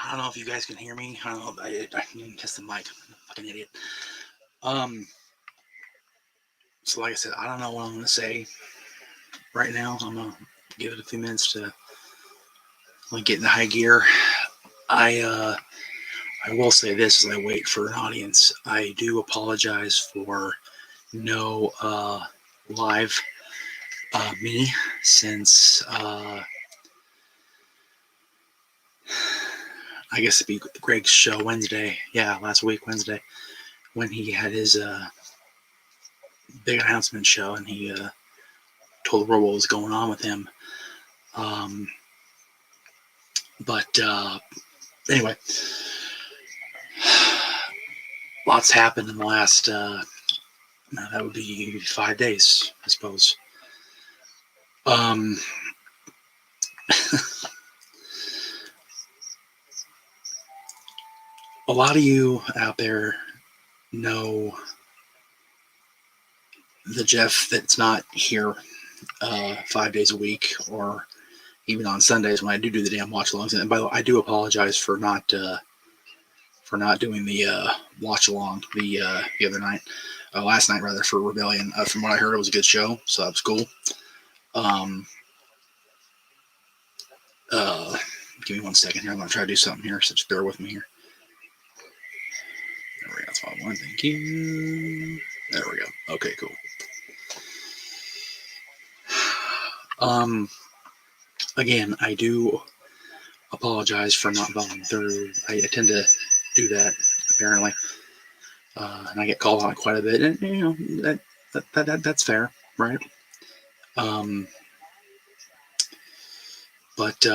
I don't know if you guys can hear me. I don't know. I can test the mic. I'm a fucking idiot. Um. So like I said, I don't know what I'm gonna say right now. I'm gonna give it a few minutes to like get in high gear. I will say this as I wait for an audience. I do apologize for no live me since I guess it'd be Greg's show Wednesday. Yeah, last week Wednesday when he had his big announcement show and he told the world what was going on with him. Um, but anyway, lots happened in the last, that would be 5 days, I suppose. Um, a lot of you out there know the Jeff that's not here 5 days a week or even on Sundays when I do the damn watch alongs. And by the way, I do apologize for not doing the watch along the other night, last night rather, for Rebellion. From what I heard, it was a good show, so that was cool. Um, uh, Give me 1 second here. I'm gonna try to do something here, so just bear with me here. There we go. That's what I want. Thank you. There we go. Okay, cool. Um, Again, I do apologize for not following through. I tend to do that apparently, and I get called on it quite a bit, and that's fair, right? Um, but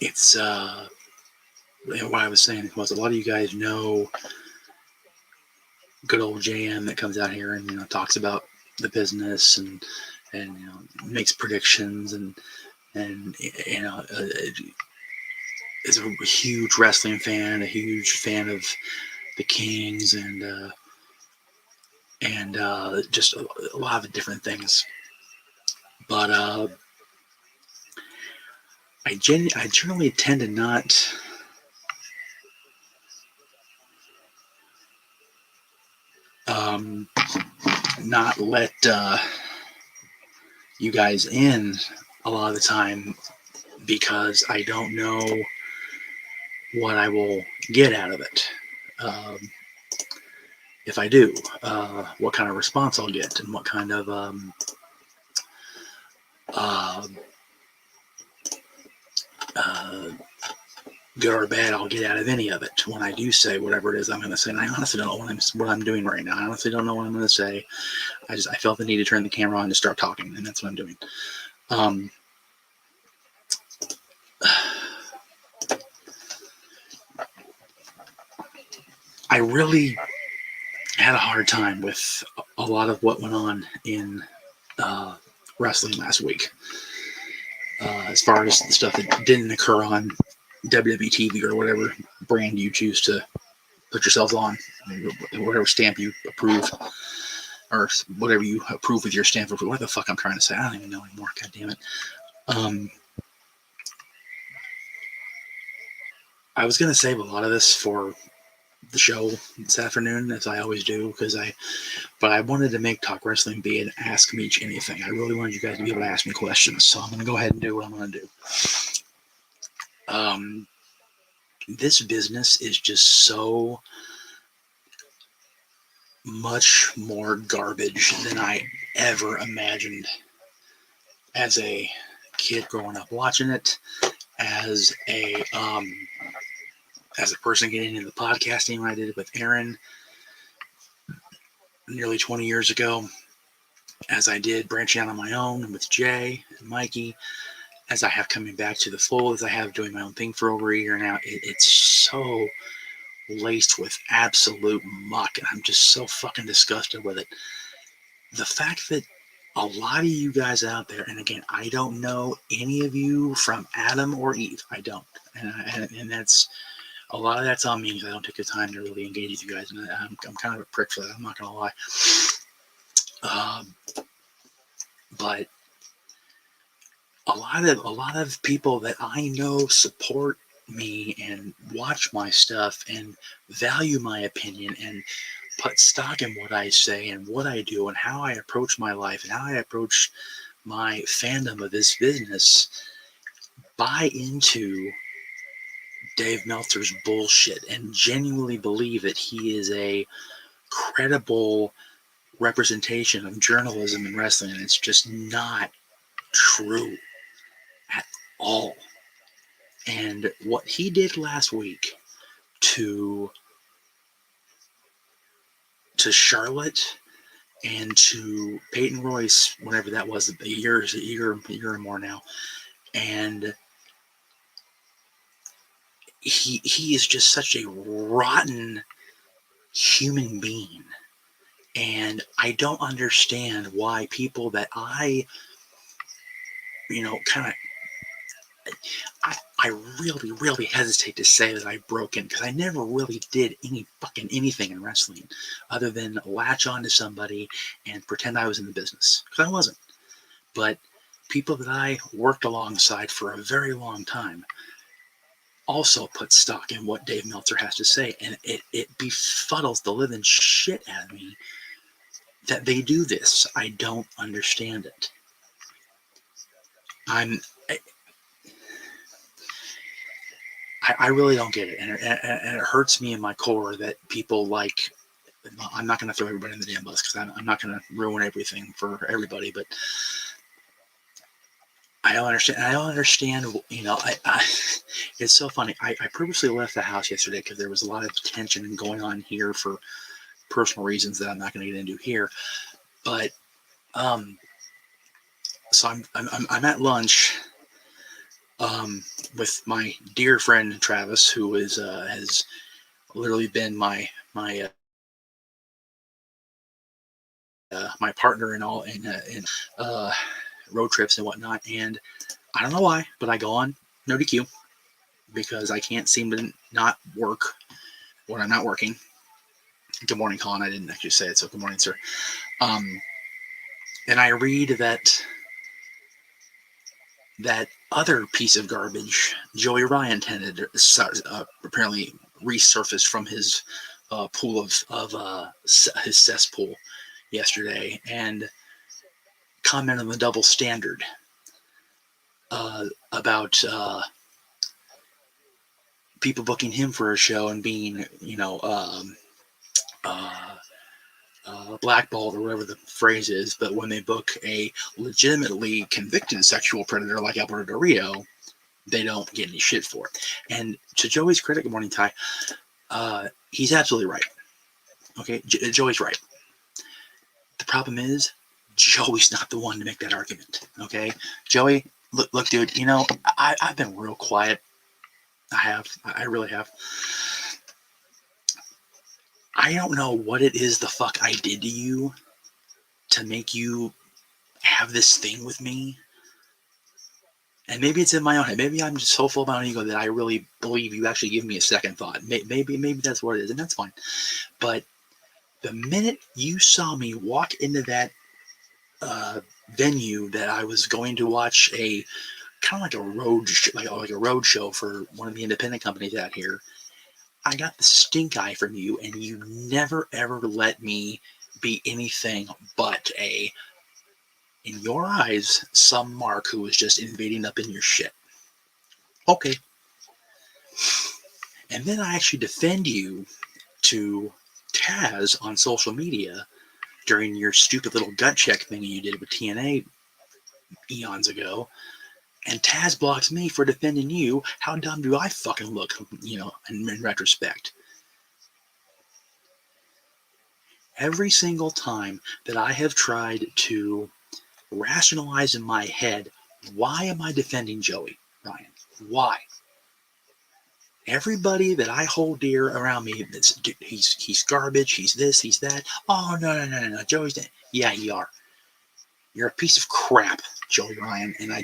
it's what I was saying was a lot of you guys know good old JM that comes out here and talks about the business and makes predictions and is a huge wrestling fan, a huge fan of the Kings and just a lot of different things. But I generally tend to not let you guys in a lot of the time because I don't know what I will get out of it. If I do, what kind of response I'll get and what kind of uh, uh, good or bad I'll get out of any of it when I do say whatever it is I'm going to say. And I honestly don't know what I'm doing right now. I honestly don't know what I'm going to say. I felt the need to turn the camera on to start talking, and that's what I'm doing. I really had a hard time with a lot of what went on in wrestling last week. As far as the stuff that didn't occur on WWE TV or whatever brand you choose to put yourselves on, whatever stamp you approve, or whatever you approve with your stamp. What the fuck I'm trying to say? I don't even know anymore. God damn it. I was gonna save a lot of this for the show this afternoon, as I always do, but I wanted to make Talk Wrestling be an Ask Me Anything. I really wanted you guys to be able to ask me questions, so I'm gonna go ahead and do what I'm gonna do. This business is just so much more garbage than I ever imagined as a kid growing up watching it, as a person getting into podcasting when I did it with Aaron nearly 20 years ago, as I did branching out on my own with Jay and Mikey, as I have coming back to the fold, as I have doing my own thing for over a year now. It's so laced with absolute muck, and I'm just so fucking disgusted with it. The fact that a lot of you guys out there, and again, I don't know any of you from Adam or Eve. I don't, and that's a lot of that's on me because I don't take the time to really engage with you guys, and I'm kind of a prick for that. I'm not gonna lie. But a lot lot of people that I know support me and watch my stuff and value my opinion and put stock in what I say and what I do and how I approach my life and how I approach my fandom of this business buy into Dave Meltzer's bullshit and genuinely believe that he is a credible representation of journalism and wrestling, and it's just not true at all. And what he did last week to Charlotte and to Peyton Royce, whenever that was, a year or more now, and he is just such a rotten human being. And I don't understand why people that I kind of, I really, really hesitate to say that I've broken, because I never really did anything in wrestling other than latch on to somebody and pretend I was in the business, because I wasn't. But people that I worked alongside for a very long time also put stock in what Dave Meltzer has to say, and it befuddles the living shit out of me that they do this. I don't understand it. I really don't get it, and it hurts me in my core that people like. I'm not going to throw everybody in the damn bus, because I'm not going to ruin everything for everybody, but I don't understand. It's so funny. I purposely left the house yesterday because there was a lot of tension going on here for personal reasons that I'm not going to get into here. But so I'm at lunch with my dear friend Travis, who has literally been my partner in all in road trips and whatnot. And I don't know why, but I go on no DQ because I can't seem to not work when I'm not working. Good morning, Colin. I didn't actually say it, so good morning, sir. And I read that other piece of garbage, Joey Ryan, apparently resurfaced from his pool of his cesspool yesterday and comment on the double standard about people booking him for a show and being, blackballed, or whatever the phrase is. But when they book a legitimately convicted sexual predator like Alberto Del Rio, they don't get any shit for it. And to Joey's credit, good morning, Ty, he's absolutely right. Okay, Joey's right. The problem is, Joey's not the one to make that argument. Okay, Joey, look, dude. I've been real quiet. I really have. I don't know what it is the fuck I did to you to make you have this thing with me. And maybe it's in my own head. Maybe I'm just so full of my own ego that I really believe you actually give me a second thought. Maybe that's what it is, and that's fine. But the minute you saw me walk into that venue that I was going to watch a kind of like a road show for one of the independent companies out here, I got the stink eye from you, and you never ever let me be anything but in your eyes, some mark who was just invading up in your shit. Okay. And then I actually defend you to Taz on social media during your stupid little gut check thing you did with TNA eons ago. And Taz blocks me for defending you. How dumb do I fucking look, in retrospect? Every single time that I have tried to rationalize in my head, why am I defending Joey Ryan? Why? Everybody that I hold dear around me, he's garbage, he's this, he's that. Oh, no, Joey's that. Yeah, you are. You're a piece of crap, Joey Ryan, and I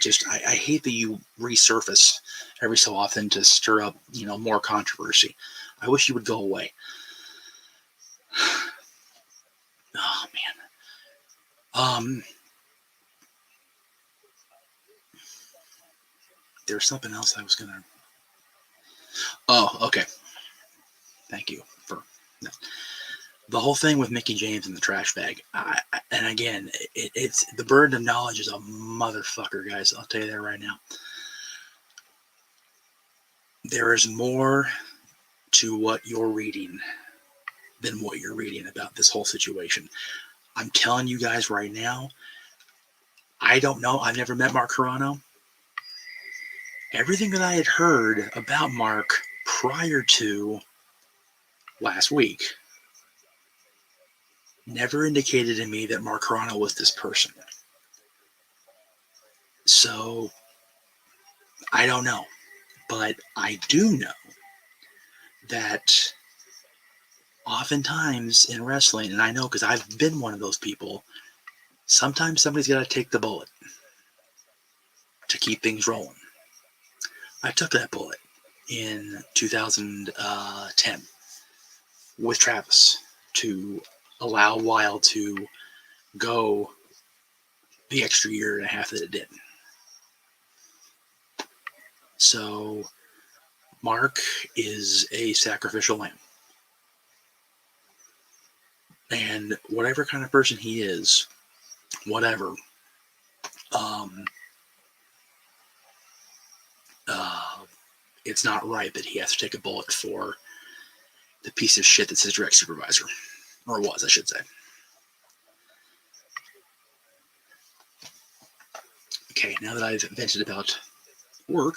hate that you resurface every so often to stir up, more controversy. I wish you would go away. Oh, man. There's something else I was gonna. Oh, okay. Thank you for that. The whole thing with Mickey James and the trash bag. And again, it's the burden of knowledge is a motherfucker, guys. I'll tell you that right now. There is more to what you're reading than what you're reading about this whole situation. I'm telling you guys right now, I don't know. I've never met Mark Carano. Everything that I had heard about Mark prior to last week never indicated to me that Mark Carano was this person. So I don't know. But I do know that oftentimes in wrestling, and I know because I've been one of those people, sometimes somebody's got to take the bullet to keep things rolling. I took that bullet in 2010 with Travis to allow Wild to go the extra year and a half that it did. So Mark is a sacrificial lamb. And whatever kind of person he is, whatever, it's not right that he has to take a bullet for the piece of shit that's his direct supervisor. Or was, I should say. Okay, now that I've vented about work,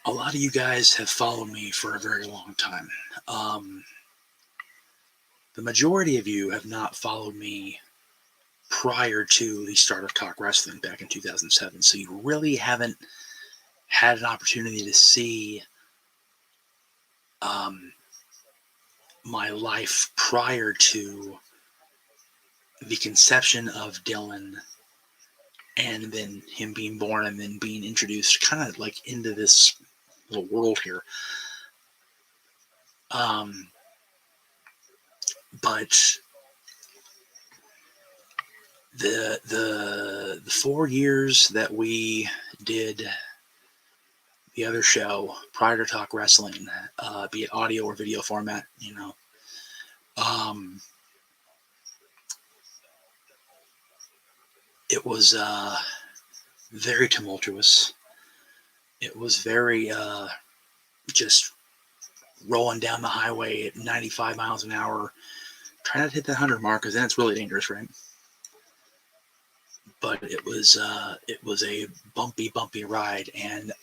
a lot of you guys have followed me for a very long time. The majority of you have not followed me prior to the start of Talk Wrestling back in 2007. So you really haven't had an opportunity to see my life prior to the conception of Dylan and then him being born and then being introduced kind of like into this little world here. But the 4 years that we did the other show prior to Talk Wrestling, be it audio or video format, it was very tumultuous. It was very just rolling down the highway at 95 miles an hour, trying not to hit that 100 mark because then it's really dangerous, right? But it was a bumpy ride, and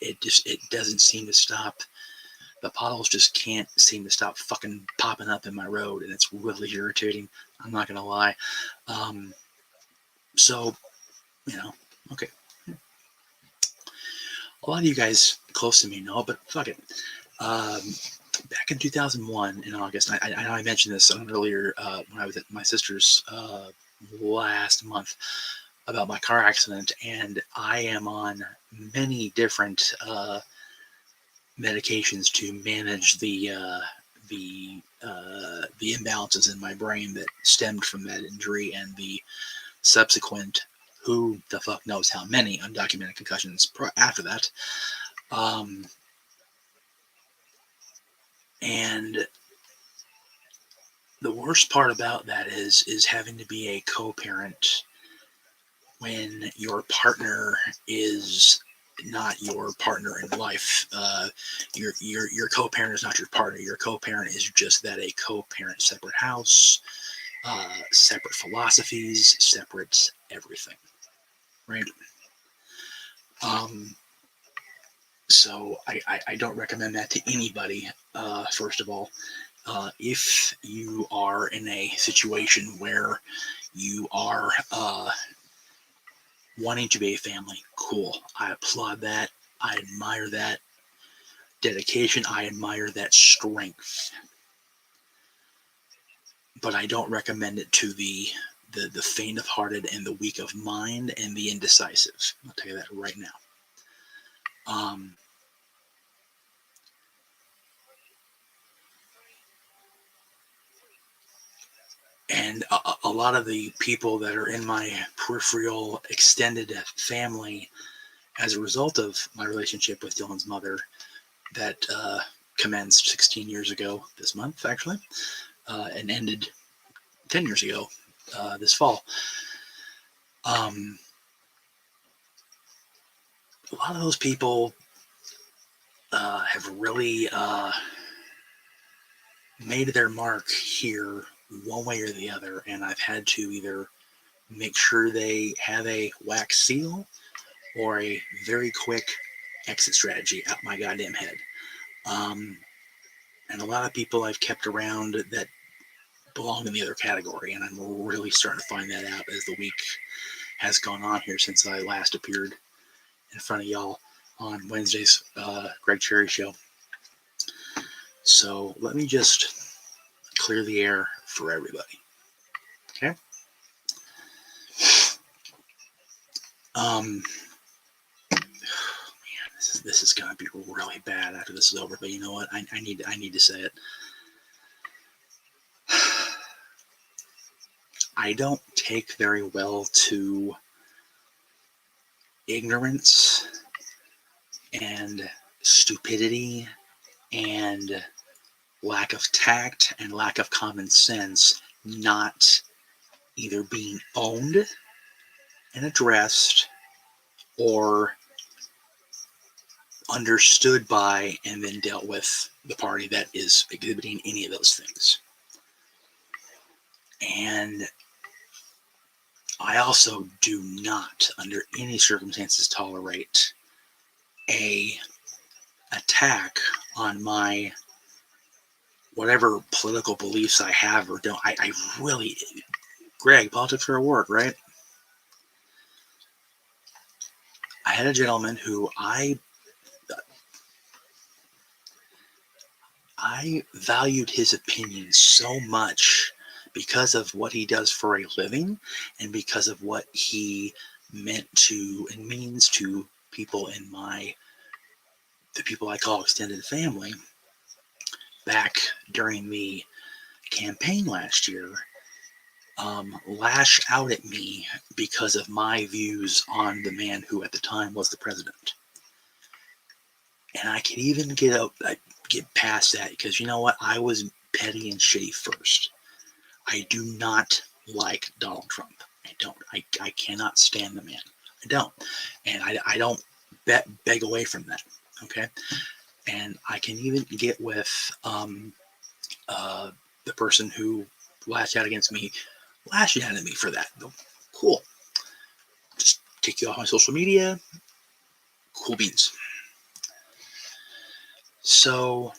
it doesn't seem to stop. The potholes just can't seem to stop fucking popping up in my road, and it's really irritating. I'm not gonna lie. So, okay. A lot of you guys close to me know, but fuck it. Back in 2001 in August, I know I mentioned this earlier when I was at my sister's last month about my car accident, and I am on many different medications to manage the imbalances in my brain that stemmed from that injury and the subsequent who the fuck knows how many undocumented concussions after that. And the worst part about that is having to be a co-parent when your partner is not your partner in life. Your co-parent is not your partner. Your co-parent is just that, a co-parent, separate house, separate philosophies, separate everything, right? So I don't recommend that to anybody. First of all, if you are in a situation where you are wanting to be a family, cool. I applaud that. I admire that dedication. I admire that strength. But I don't recommend it to the faint of hearted and the weak of mind and the indecisive. I'll tell you that right now. And a lot of the people that are in my peripheral extended family, as a result of my relationship with Dylan's mother, that commenced 16 years ago this month, actually, and ended 10 years ago this fall. A lot of those people have really made their mark here one way or the other, and I've had to either make sure they have a wax seal or a very quick exit strategy out my goddamn head. And a lot of people I've kept around that belong in the other category, and I'm really starting to find that out as the week has gone on here since I last appeared in front of y'all on Wednesday's Greg Cherry Show. So let me just clear the air for everybody. Okay? Man, this is gonna be really bad after this is over, but you know what? I need to say it. I don't take very well to ignorance and stupidity and lack of tact and lack of common sense not either being owned and addressed or understood by and then dealt with the party that is exhibiting any of those things. And I also do not, under any circumstances, tolerate a attack on my whatever political beliefs I have or don't. I really, Greg, politics are at work, right? I had a gentleman who I valued his opinion so much because of what he does for a living and because of what he meant to and means to people in the people I call extended family. Back during the campaign last year, lash out at me because of my views on the man who at the time was the president. And I can even get past that because you know what? I was petty and shitty first. I do not like Donald Trump. I don't. I cannot stand the man. I don't. And I don't beg away from that. Okay. And I can even get with the person who lashed out against me, lashing out at me for that. Cool. Just take you off my social media. Cool beans. So,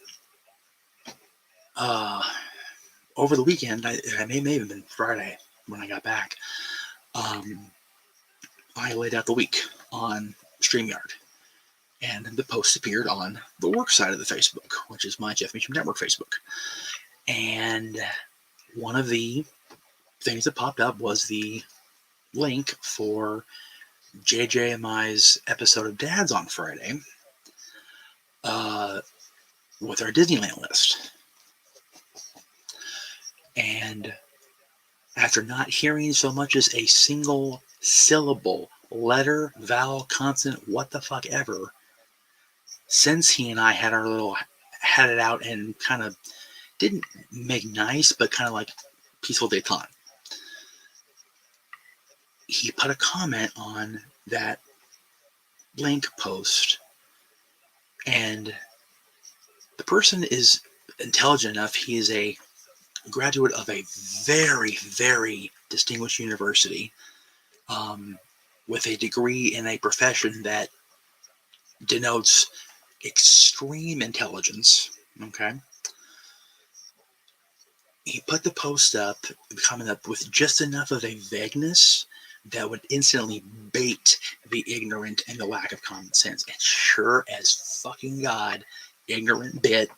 over the weekend, I may have been Friday when I got back, I laid out the week on StreamYard. And the post appeared on the work side of the Facebook, which is my Jeff Meacham Network Facebook. And one of the things that popped up was the link for JJMI's episode of Dads on Friday with our Disneyland list. And after not hearing so much as a single syllable, letter, vowel, consonant, what the fuck ever, since he and I had it out and kind of didn't make nice, but kind of like peaceful détente, he put a comment on that link post, and the person is intelligent enough. He is a graduate of a very, very distinguished university with a degree in a profession that denotes extreme intelligence. Okay. He put the post up, coming up with just enough of a vagueness that would instantly bait the ignorant and the lack of common sense. And sure as fucking God, ignorant bit,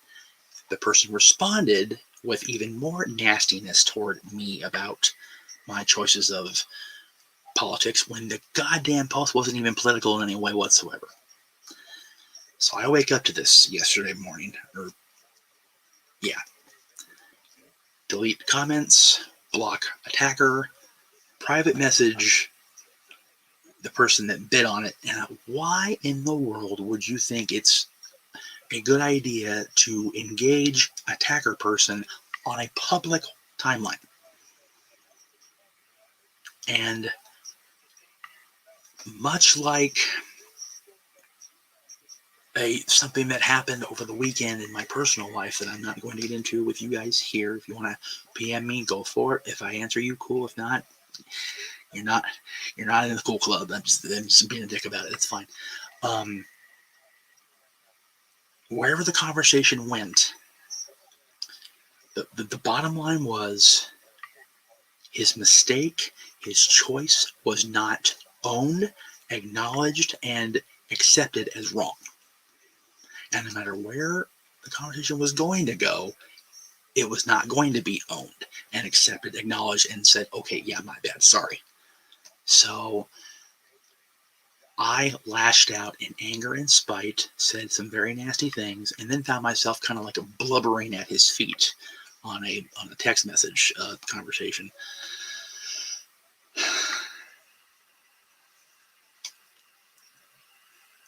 the person responded with even more nastiness toward me about my choices of politics when the goddamn post wasn't even political in any way whatsoever. So I wake up to this yesterday morning, delete comments, block attacker, private message the person that bid on it. And why in the world would you think it's a good idea to engage attacker person on a public timeline? And much like something that happened over the weekend in my personal life that I'm not going to get into with you guys here. If you want to PM me, go for it. If I answer you, cool. If not, you're not in the cool club. I'm just being a dick about it. It's fine. Wherever the conversation went, the bottom line was his mistake, his choice was not owned, acknowledged, and accepted as wrong. And no matter where the conversation was going to go, it was not going to be owned and accepted, acknowledged, and said, okay, yeah, my bad, sorry. So I lashed out in anger and spite, said some very nasty things, and then found myself kind of like blubbering at his feet on a text message conversation.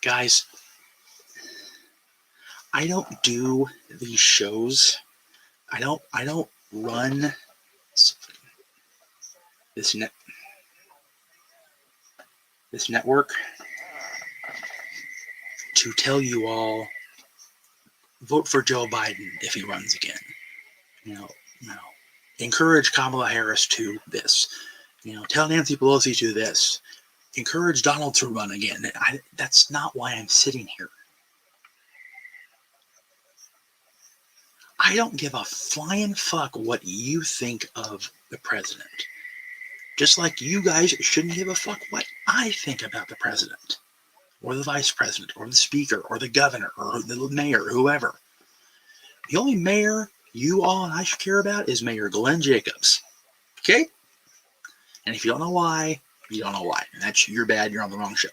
Guys, I don't do these shows. I don't run this network to tell you all vote for Joe Biden if he runs again. No. Encourage Kamala Harris to this. Tell Nancy Pelosi to this. Encourage Donald to run again. That's not why I'm sitting here. I don't give a flying fuck what you think of the president. Just like you guys shouldn't give a fuck what I think about the president, or the vice president, or the speaker, or the governor, or the mayor, whoever. The only mayor you all and I should care about is Mayor Glenn Jacobs. Okay? And if you don't know why, you don't know why. And that's your bad, you're on the wrong show.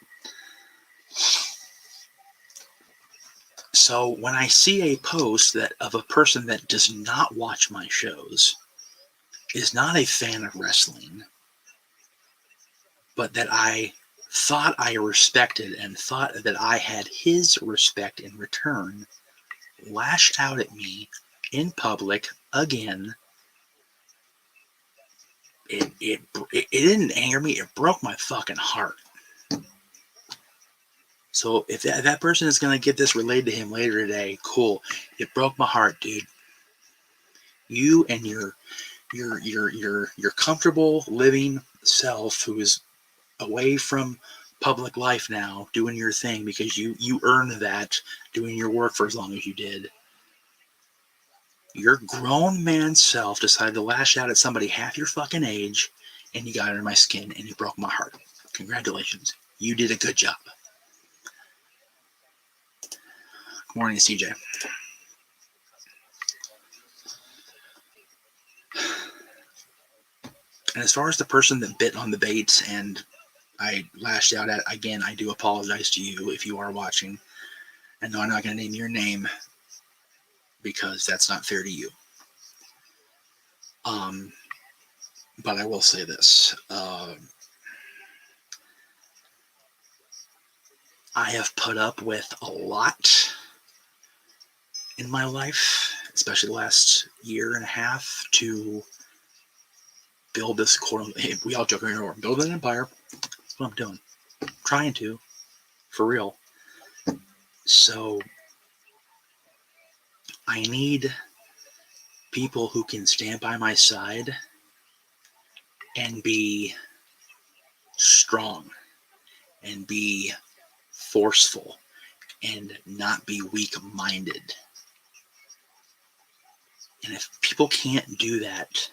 So when I see a post that of a person that does not watch my shows, is not a fan of wrestling, but that I thought I respected and thought that I had his respect in return, lashed out at me in public again, it didn't anger me, it broke my fucking heart. So if that person is going to get this relayed to him later today, cool. It broke my heart, dude. You and your comfortable living self, who is away from public life now, doing your thing because you earned that doing your work for as long as you did. Your grown man self decided to lash out at somebody half your fucking age, and you got under my skin and you broke my heart. Congratulations. You did a good job. Good morning, CJ. And as far as the person that bit on the bait and I lashed out at, again, I do apologize to you if you are watching. And no, I'm not going to name your name because that's not fair to you. But I will say this. I have put up with a lot in my life, especially the last year and a half, to build this we all joke around, build an empire. That's what I'm doing. I'm trying to, for real. So I need people who can stand by my side and be strong and be forceful and not be weak-minded. And if people can't do that,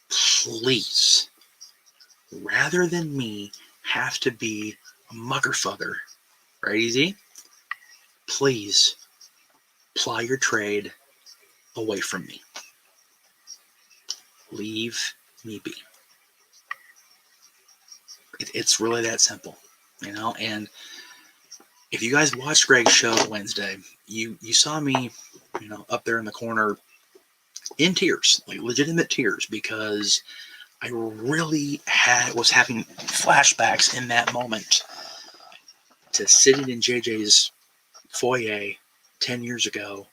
please, rather than me have to be a motherfucker, right, Easy? Please ply your trade away from me. Leave me be. It's really that simple, and if you guys watched Greg's show Wednesday, you saw me, up there in the corner in tears, like legitimate tears, because I really was having flashbacks in that moment to sitting in JJ's foyer 10 years ago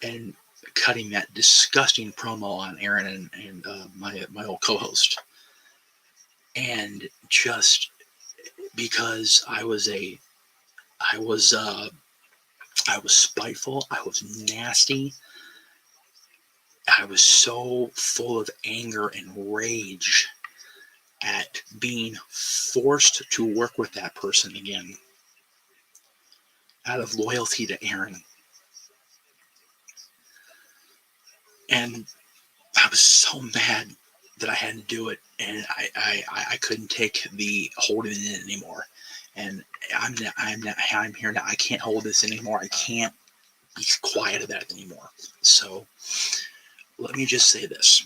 and cutting that disgusting promo on Aaron and my old co-host. And just because I was spiteful, I was nasty, I was so full of anger and rage at being forced to work with that person again out of loyalty to Aaron. And I was so mad that I had to do it, and I couldn't take the holding it in anymore. And I'm here now. I can't hold this anymore. I can't be quiet about it anymore. So let me just say this.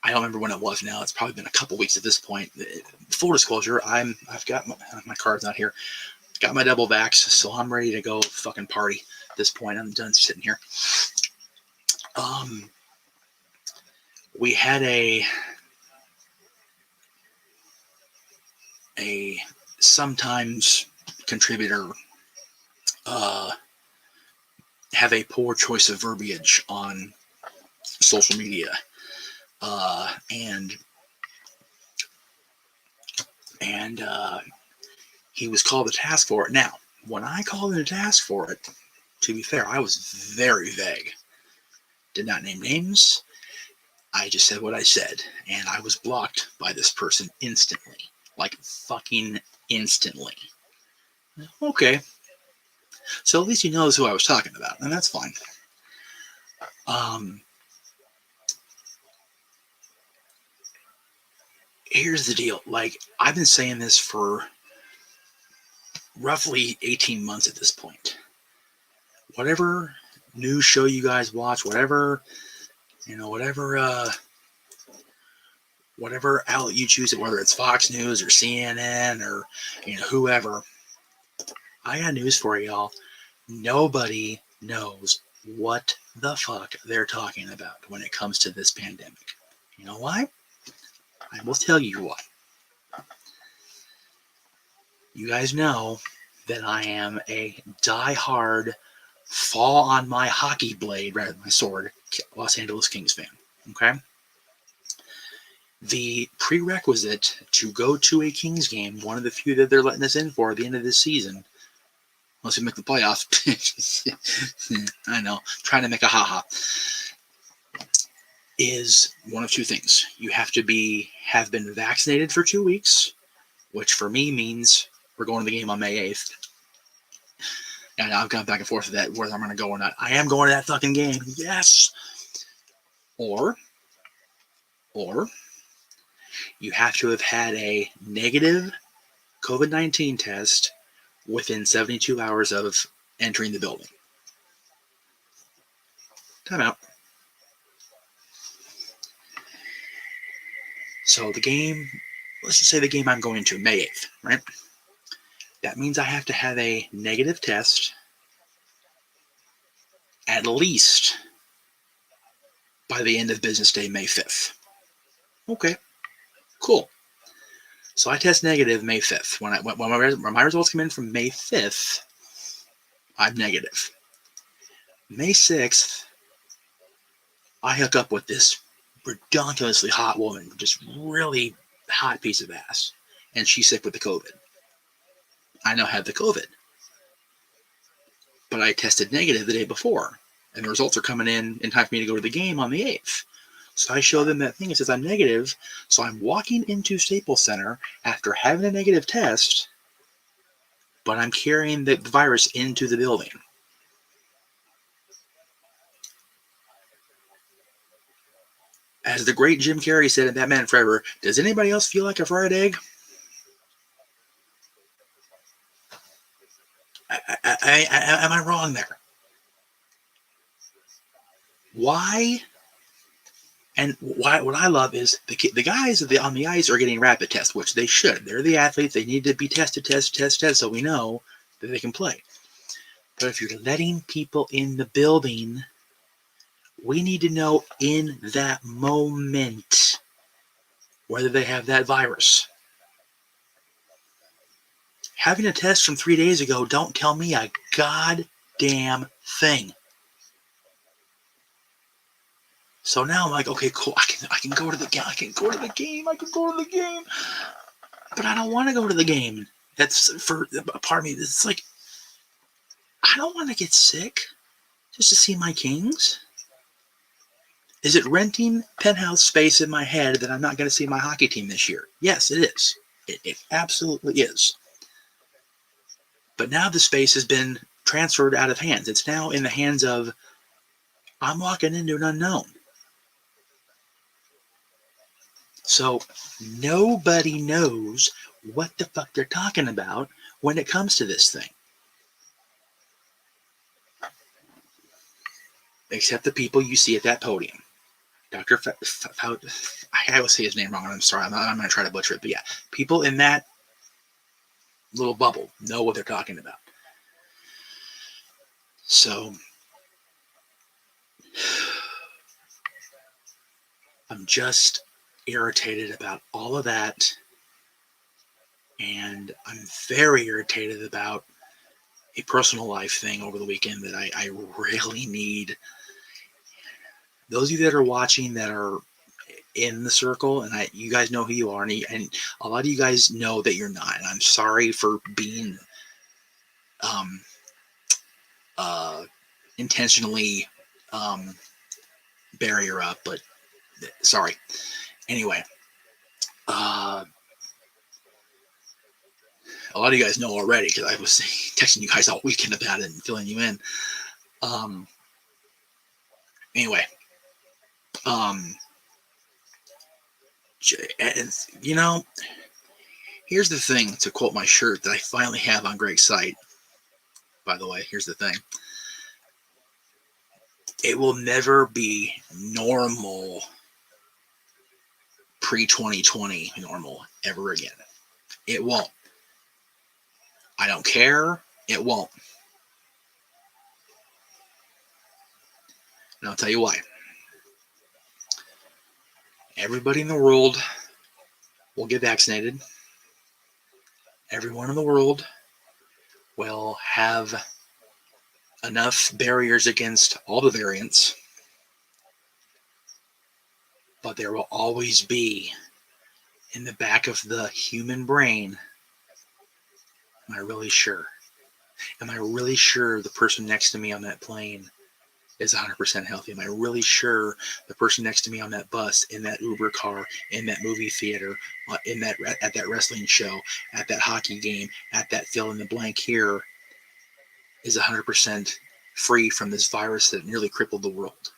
I don't remember when it was now. It's probably been a couple weeks at this point. Full disclosure, I've got my card's not here. Got my double vax, so I'm ready to go fucking party at this point. I'm done sitting here. We had a sometimes contributor have a poor choice of verbiage on social media, and he was called the task for it. Now, when I called in a task for it, to be fair, I was very vague. Did not name names. I just said what I said, and I was blocked by this person instantly. Like, fucking instantly. Okay. So at least he knows who I was talking about, and that's fine. Here's the deal. Like, I've been saying this for roughly 18 months at this point. Whatever news show you guys watch, whatever outlet you choose, whether it's Fox News or CNN or whoever, I got news for y'all. Nobody knows what the fuck they're talking about when it comes to this pandemic. You know why? I will tell you why. You guys know that I am a die-hard, fall on my hockey blade rather than my sword, Los Angeles Kings fan. Okay? The prerequisite to go to a Kings game, one of the few that they're letting us in for at the end of this season, unless we make the playoffs. I know, trying to make a ha-ha, is one of two things. You have to have been vaccinated for 2 weeks, which for me means we're going to the game on May 8th. And I've gone back and forth with that, whether I'm going to go or not. I am going to that fucking game. Yes. Or you have to have had a negative COVID-19 test within 72 hours of entering the building. Time out. So the game, let's just say the game I'm going to, May 8th, right? That means I have to have a negative test at least by the end of business day, May 5th. Okay, cool. So I test negative May 5th. When my results come in from May 5th, I'm negative. May 6th, I hook up with this ridiculously hot woman, just really hot piece of ass, and she's sick with the COVID. I now have the COVID, but I tested negative the day before, and the results are coming in time for me to go to the game on the 8th. So I show them that thing that says I'm negative, so I'm walking into Staples Center after having a negative test, but I'm carrying the virus into the building. As the great Jim Carrey said in Batman Forever, does anybody else feel like a fried egg? Am I wrong there? Why? And what I love is the guys on the ice are getting rapid tests, which they should. They're the athletes. They need to be tested, so we know that they can play. But if you're letting people in the building, we need to know in that moment whether they have that virus. Having a test from 3 days ago don't tell me a goddamn thing. So now I'm like, okay, cool. I can go to the game. I can go to the game. But I don't want to go to the game. That's for part of me. It's like I don't want to get sick just to see my Kings. Is it renting penthouse space in my head that I'm not going to see my hockey team this year? Yes, it is. It absolutely is. But now the space has been transferred out of hands. It's now in the hands of I'm walking into an unknown. So nobody knows what the fuck they're talking about when it comes to this thing. Except the people you see at that podium. Dr. I always say his name wrong, and I'm sorry. I'm going to try to butcher it. But yeah, people in that little bubble know what they're talking about. So I'm just irritated about all of that. And I'm very irritated about a personal life thing over the weekend that I really need. Those of you that are watching that are in the circle, and you guys know who you are, and a lot of you guys know that you're not. And I'm sorry for being intentionally barrier up, but sorry. Anyway, a lot of you guys know already because I was texting you guys all weekend about it and filling you in. Anyway, and you know, here's the thing, to quote my shirt that I finally have on Greg's site. By the way, here's the thing. It will never be normal pre-2020 normal ever again. It won't. I don't care. It won't. And I'll tell you why. Everybody in the world will get vaccinated. Everyone in the world will have enough barriers against all the variants. But there will always be in the back of the human brain, am I really sure? Am I really sure the person next to me on that plane is 100% healthy? Am I really sure the person next to me on that bus, in that Uber car, in that movie theater, at that wrestling show, at that hockey game, at that fill in the blank here is 100% free from this virus that nearly crippled the world?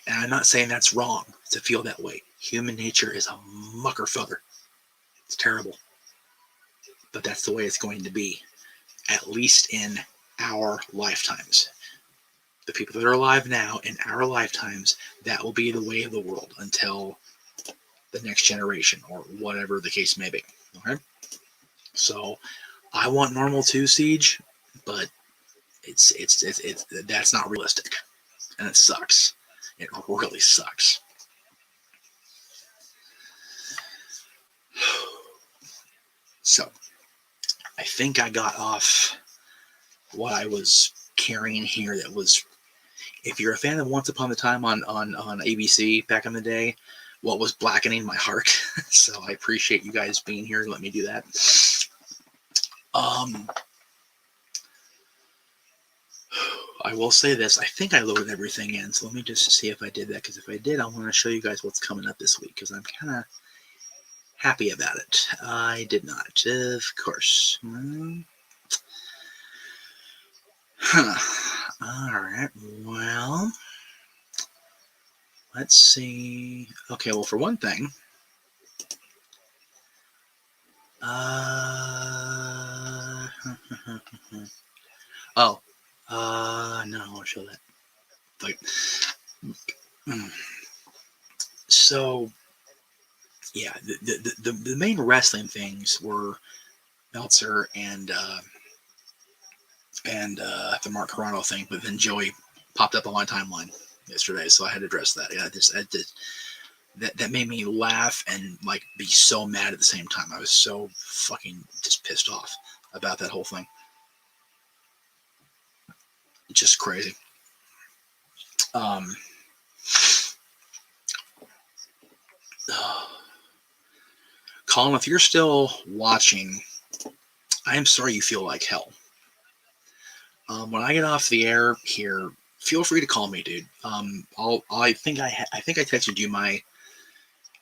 And I'm not saying that's wrong to feel that way. Human nature is a mucker fucker. It's terrible. But that's the way it's going to be, at least in our lifetimes. The people that are alive now, in our lifetimes, that will be the way of the world until the next generation, or whatever the case may be. Okay? So I want normal too, Siege, but it's that's not realistic. And it sucks. It really sucks. So I think I got off what I was carrying here. That was, if you're a fan of Once Upon a Time on ABC back in the day, what was blackening my heart. So I appreciate you guys being here. Let me do that. I will say this. I think I loaded everything in. So let me just see if I did that. Because if I did, I want to show you guys what's coming up this week. Because I'm kind of happy about it. I did not. Of course. All right. Well, let's see. Okay. Well, for one thing, no, I won't show that. Like, so, yeah, the main wrestling things were Meltzer and and the Mark Carano thing, but then Joey popped up on my timeline yesterday, so I had to address that. Yeah, that made me laugh and like be so mad at the same time. I was so fucking just pissed off about that whole thing. Just crazy. Colin, if you're still watching, I am sorry you feel like hell. When I get off the air here, feel free to call me, dude. I think I texted you my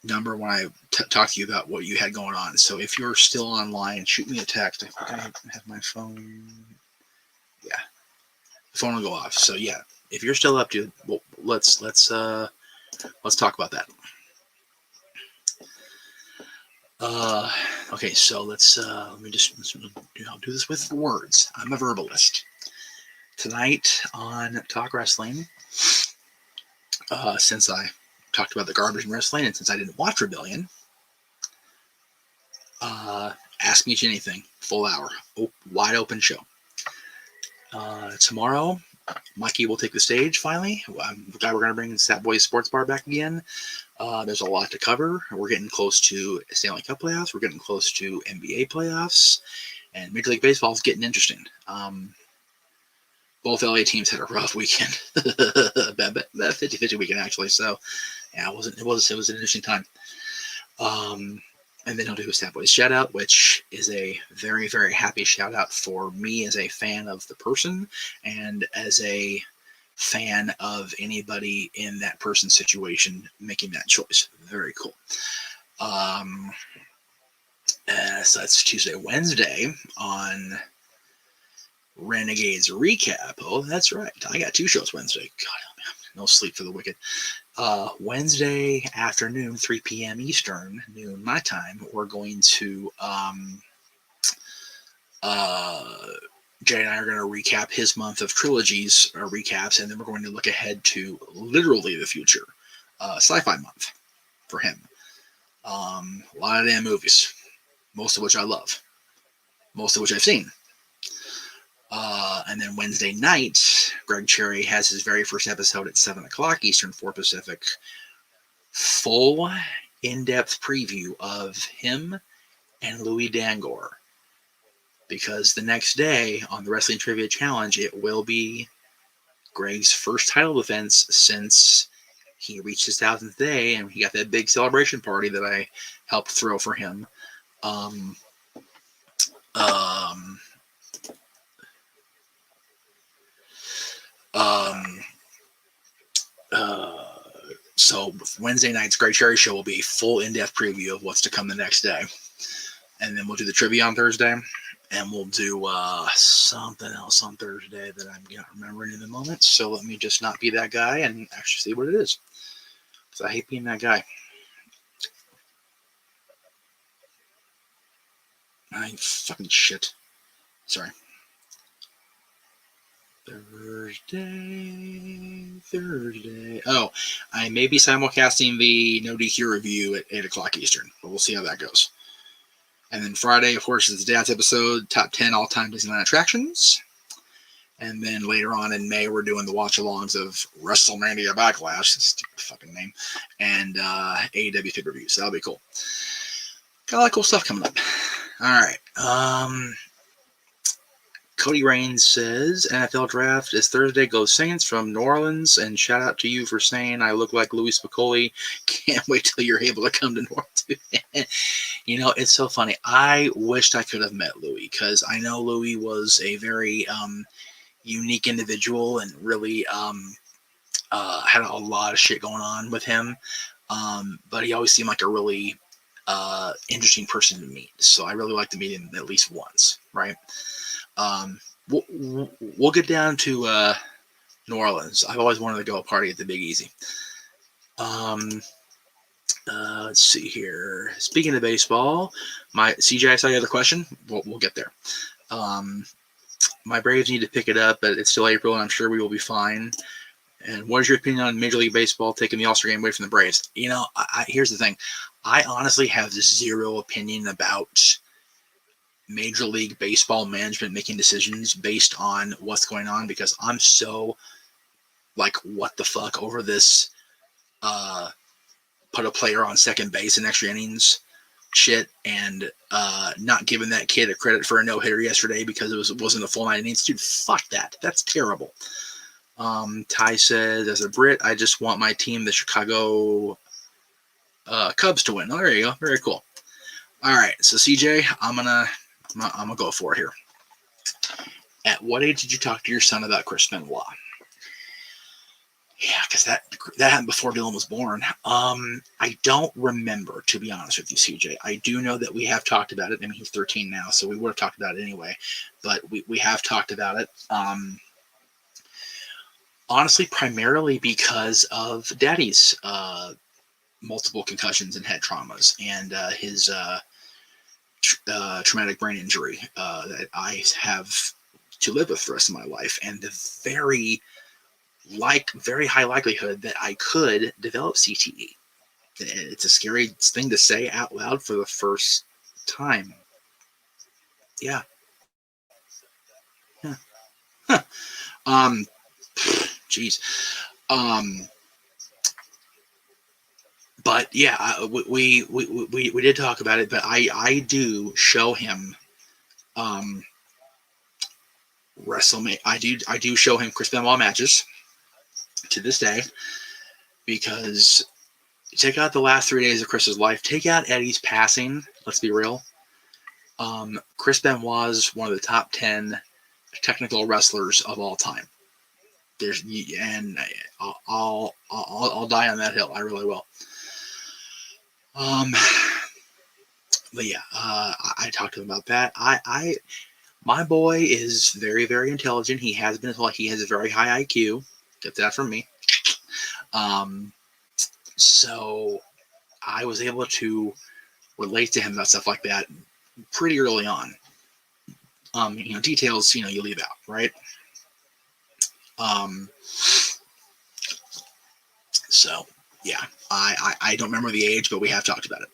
number when I talked to you about what you had going on. So if you're still online, shoot me a text. I think I have my phone. Yeah, the phone will go off. So yeah, if you're still up, dude, well, let's talk about that. Okay, so let me just do this with words. I'm a verbalist. Tonight on Talk Wrestling, since I talked about the garbage in wrestling, and since I didn't watch Rebellion, ask me anything. Full hour, wide open show. Tomorrow, Mikey will take the stage finally. The guy we're going to bring Sat Boys Sports Bar back again. There's a lot to cover. We're getting close to Stanley Cup playoffs. We're getting close to NBA playoffs. And Major League Baseball is getting interesting. Both LA teams had a rough weekend. That 50-50 weekend, actually. So, yeah, it was an interesting time. And then he'll do a Stat Boys shout out, which is a very, very happy shout out for me as a fan of the person and as a fan of anybody in that person's situation making that choice. Very cool. So that's Tuesday. Wednesday on Renegades Recap. Oh, that's right. I got 2 shows Wednesday. God, no sleep for the wicked. Wednesday afternoon, 3 p.m. Eastern, noon my time, we're going to Jay and I are going to recap his month of trilogies recaps, and then we're going to look ahead to literally the future, sci-fi month for him. A lot of damn movies, most of which I love, most of which I've seen. And then Wednesday night, Greg Cherry has his very first episode at 7 o'clock Eastern, 4 Pacific. Full in-depth preview of him and Louis Dangor. Because the next day on the Wrestling Trivia Challenge, it will be Greg's first title defense since he reached his 1000th day and he got that big celebration party that I helped throw for him. So Wednesday night's Greg Cherry show will be a full in-depth preview of what's to come the next day. And then we'll do the trivia on Thursday. And we'll do something else on Thursday that I'm not remembering in the moment. So let me just not be that guy and actually see what it is. Because I hate being that guy. I fucking shit. Sorry. Thursday. Oh, I may be simulcasting the No DQ review at 8 o'clock Eastern, but we'll see how that goes. And then Friday, of course, is the Dad's episode, top 10 all-time Disneyland attractions. And then later on in May, we're doing the watch-alongs of WrestleMania Backlash, stupid fucking name, and AEW pay-per-view. So that'll be cool. Got a lot of cool stuff coming up. All right. Cody Raines says, NFL draft is Thursday. Go Saints from New Orleans. And shout out to you for saying I look like Louis Spicoli. Can't wait till you're able to come to North. You know, it's so funny. I wished I could have met Louis because I know Louis was a very unique individual and really had a lot of shit going on with him. But he always seemed like a really interesting person to meet. So I really like to meet him at least once, right? We'll get down to New Orleans. I've always wanted to go party at the Big Easy. Let's see here. Speaking of baseball, CJ, I saw you had a question. We'll get there. My Braves need to pick it up, but it's still April, and I'm sure we will be fine. And what is your opinion on Major League Baseball taking the All-Star game away from the Braves? You know, here's the thing. I honestly have zero opinion about Major League Baseball management making decisions based on what's going on, because I'm so like, what the fuck over this put a player on second base in extra innings shit, and not giving that kid a credit for a no-hitter yesterday because it wasn't a full 9 innings. Dude, fuck that. That's terrible. Ty says, as a Brit, I just want my team, the Chicago Cubs, to win. Oh, there you go. Very cool. All right, so CJ, I'm gonna go for it here. At what age did you talk to your son about Chris Benoit? Yeah, because that happened before Dylan was born. I don't remember, to be honest with you, CJ. I do know that we have talked about it. I mean, he's 13 now, so we would have talked about it anyway. But we have talked about it. Honestly, primarily because of Daddy's multiple concussions and head traumas, and his traumatic brain injury that I have to live with for the rest of my life, and the very high likelihood that I could develop CTE. It's a scary thing to say out loud for the first time. Yeah. Huh. Jeez. But yeah, we did talk about it. But I do show him WrestleMania. I do show him Chris Benoit matches to this day, because take out the last 3 days of Chris's life, take out Eddie's passing. Let's be real. Chris Benoit is one of the top 10 technical wrestlers of all time. And I'll die on that hill. I really will. But yeah, I talked to him about that. My boy is very, very intelligent. He has been. He has a very high IQ. Get that from me. So I was able to relate to him about stuff like that pretty early on. Details, you leave out, right? So yeah, I don't remember the age, but we have talked about it.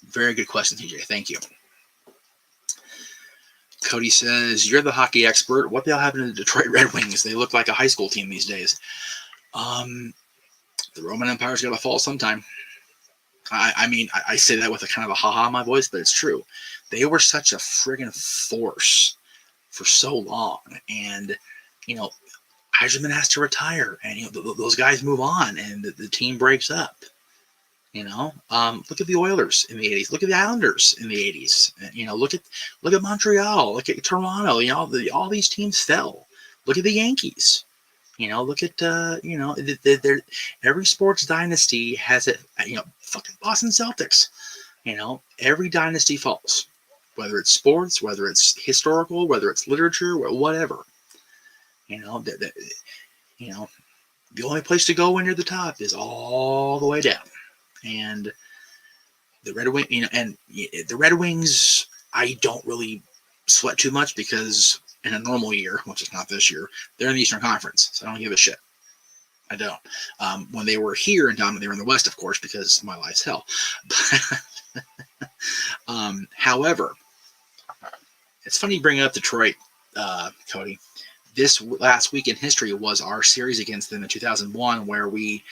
Very good question, TJ. Thank you. Cody says, you're the hockey expert. What the hell happened to the Detroit Red Wings? They look like a high school team these days. The Roman Empire's got to fall sometime. I mean, I say that with a kind of a ha-ha in my voice, but it's true. They were such a friggin' force for so long. And, Yzerman has to retire. And, those guys move on, and the team breaks up. Look at the Oilers in the 80s. Look at the Islanders in the 80s. Look at Montreal. Look at Toronto. All these teams fell. Look at the Yankees. Look at every sports dynasty has it. Fucking Boston Celtics. Every dynasty falls, whether it's sports, whether it's historical, whether it's literature, whatever. The only place to go when you're the top is all the way down. And the Red Wings, the Red Wings, I don't really sweat too much, because in a normal year, which is not this year, they're in the Eastern Conference, so I don't give a shit. I don't. When they were here and down, they were in the West, of course, because my life's hell. However, it's funny you bring up Detroit, Cody. This last week in history was our series against them in 2001, where we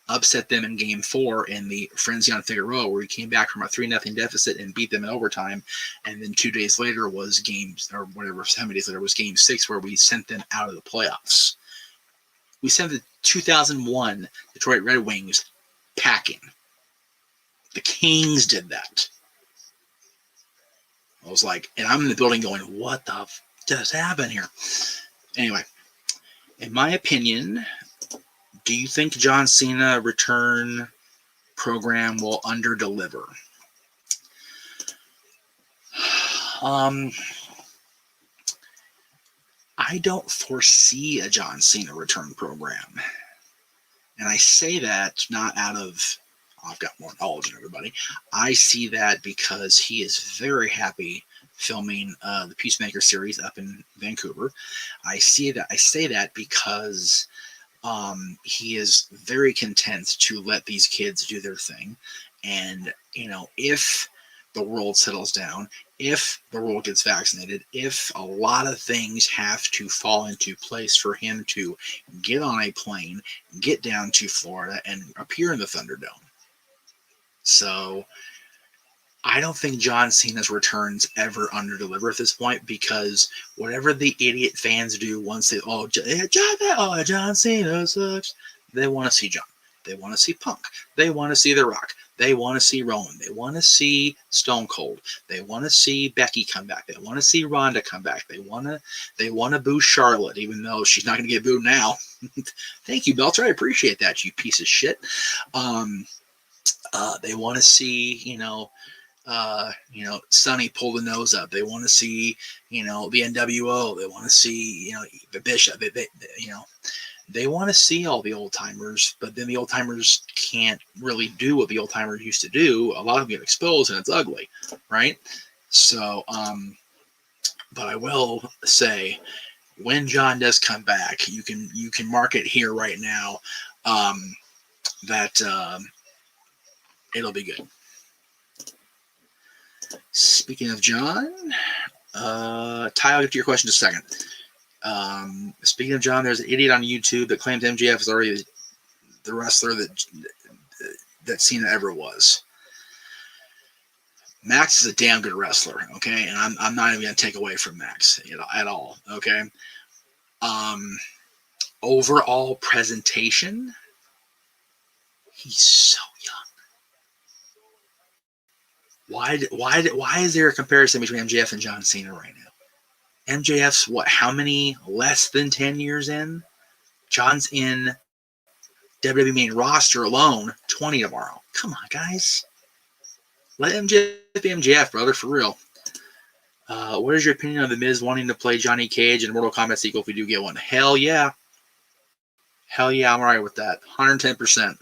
upset them in Game 4 in the Frenzy on Figueroa, where we came back from a 3-0 deficit and beat them in overtime. And then 2 days later was Game 6, where we sent them out of the playoffs. We sent the 2001 Detroit Red Wings packing. The Kings did that. I was like, and I'm in the building going, what the just happened here? Anyway, in my opinion, do you think John Cena return program will underdeliver? I don't foresee a John Cena return program. And I say that not out of, I've got more knowledge than everybody. I see that because he is very happy filming the Peacemaker series up in Vancouver. I say that because he is very content to let these kids do their thing. And, if the world settles down, if the world gets vaccinated, if a lot of things have to fall into place for him to get on a plane, get down to Florida, and appear in the Thunderdome. So I don't think John Cena's returns ever underdeliver at this point, because whatever the idiot fans do once they, John Cena sucks, they want to see John. They want to see Punk. They want to see The Rock. They want to see Roman. They want to see Stone Cold. They want to see Becky come back. They want to see Ronda come back. They want to boo Charlotte, even though she's not going to get booed now. Thank you, Belter. I appreciate that, you piece of shit. They want to see, Sonny pull the nose up. They want to see, the NWO. They want to see, the Bishop. They want to see all the old timers, but then the old timers can't really do what the old timers used to do. A lot of them get exposed, and it's ugly, right? So, but I will say, when John does come back, you can mark it here right now, that it'll be good. Speaking of John, Ty, I'll get to your question in just a second. Speaking of John, there's an idiot on YouTube that claims MJF is already the wrestler that Cena ever was. Max is a damn good wrestler, okay? And I'm not even going to take away from Max at all, okay? Overall presentation, he's so young. Why is there a comparison between MJF and John Cena right now? MJF's how many less than 10 years in? John's in WWE main roster alone 20 tomorrow. Come on, guys. Let MJF be MJF, brother, for real. What is your opinion on The Miz wanting to play Johnny Cage in a Mortal Kombat sequel if we do get one? Hell yeah. Hell yeah, I'm all right with that. 110%.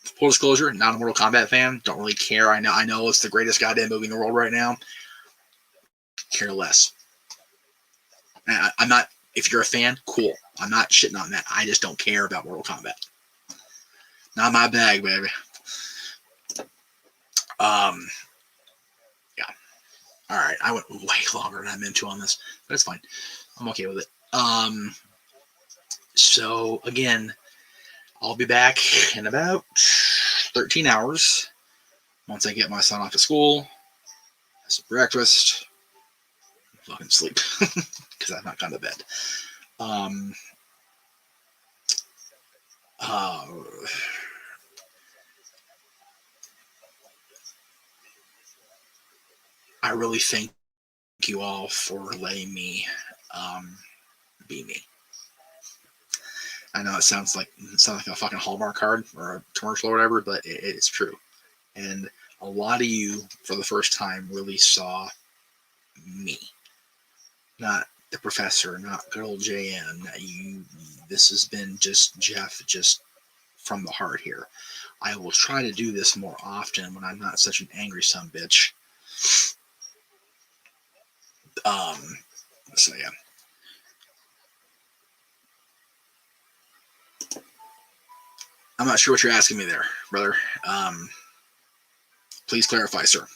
Full disclosure, not a Mortal Kombat fan. Don't really care. I know it's the greatest goddamn movie in the world right now. Care less. I'm not, if you're a fan, cool. I'm not shitting on that. I just don't care about Mortal Kombat. Not my bag, baby. Yeah. All right. I went way longer than I meant to on this, but it's fine. I'm okay with it. So again, I'll be back in about 13 hours once I get my son off to school, have some breakfast, fucking sleep because I've not gone to bed. I really thank you all for letting me be me. I know it sounds like a fucking Hallmark card or a commercial or whatever, but it's true. And a lot of you, for the first time, really saw me, not the professor, not good old JN. This has been just Jeff, just from the heart here. I will try to do this more often when I'm not such an angry sumbitch. So yeah. I'm not sure what you're asking me there, brother. Please clarify, sir.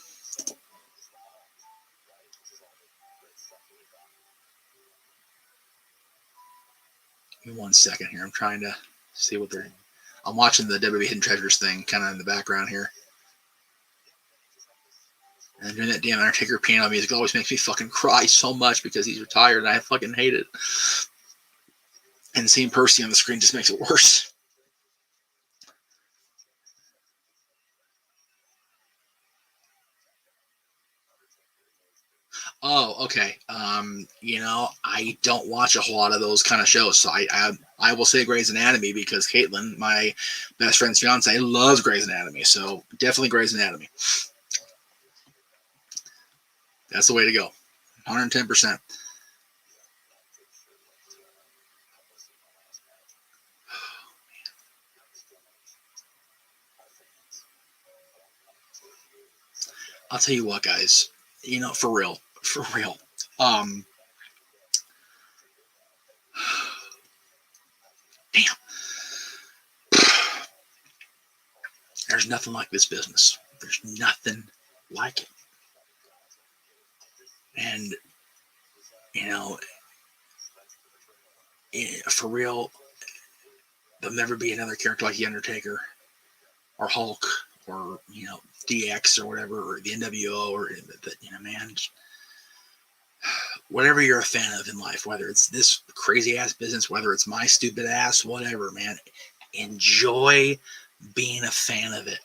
Give me 1 second here. I'm trying to see what they're... I'm watching the WWE Hidden Treasures thing kind of in the background here. And doing that damn Undertaker piano music always makes me fucking cry so much because he's retired and I fucking hate it. And seeing Percy on the screen just makes it worse. Oh, okay. I don't watch a whole lot of those kind of shows, so I will say Grey's Anatomy because Caitlin, my best friend's fiance, loves Grey's Anatomy, so definitely Grey's Anatomy. That's the way to go. 110%. I'll tell you what, guys. For real. Damn. There's nothing like this business. There's nothing like it. And, you know, for real, there'll never be another character like The Undertaker or Hulk or, you know, DX or whatever, or the NWO, or, you know, man, whatever you're a fan of in life, whether it's this crazy ass business, whether it's my stupid ass, whatever, man, enjoy being a fan of it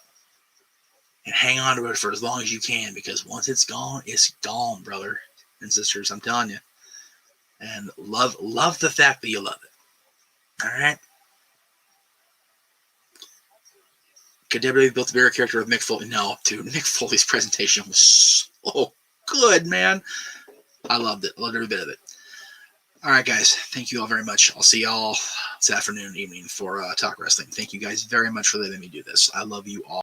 and hang on to it for as long as you can, because once it's gone, brother and sisters. I'm telling you. And love the fact that you love it. All right. Could WWE built a bigger character with Mick Foley? No, dude. Mick Foley's presentation was so good, man. I loved it. I loved every bit of it. All right, guys. Thank you all very much. I'll see y'all this afternoon, evening for Talk Wrestling. Thank you guys very much for letting me do this. I love you all.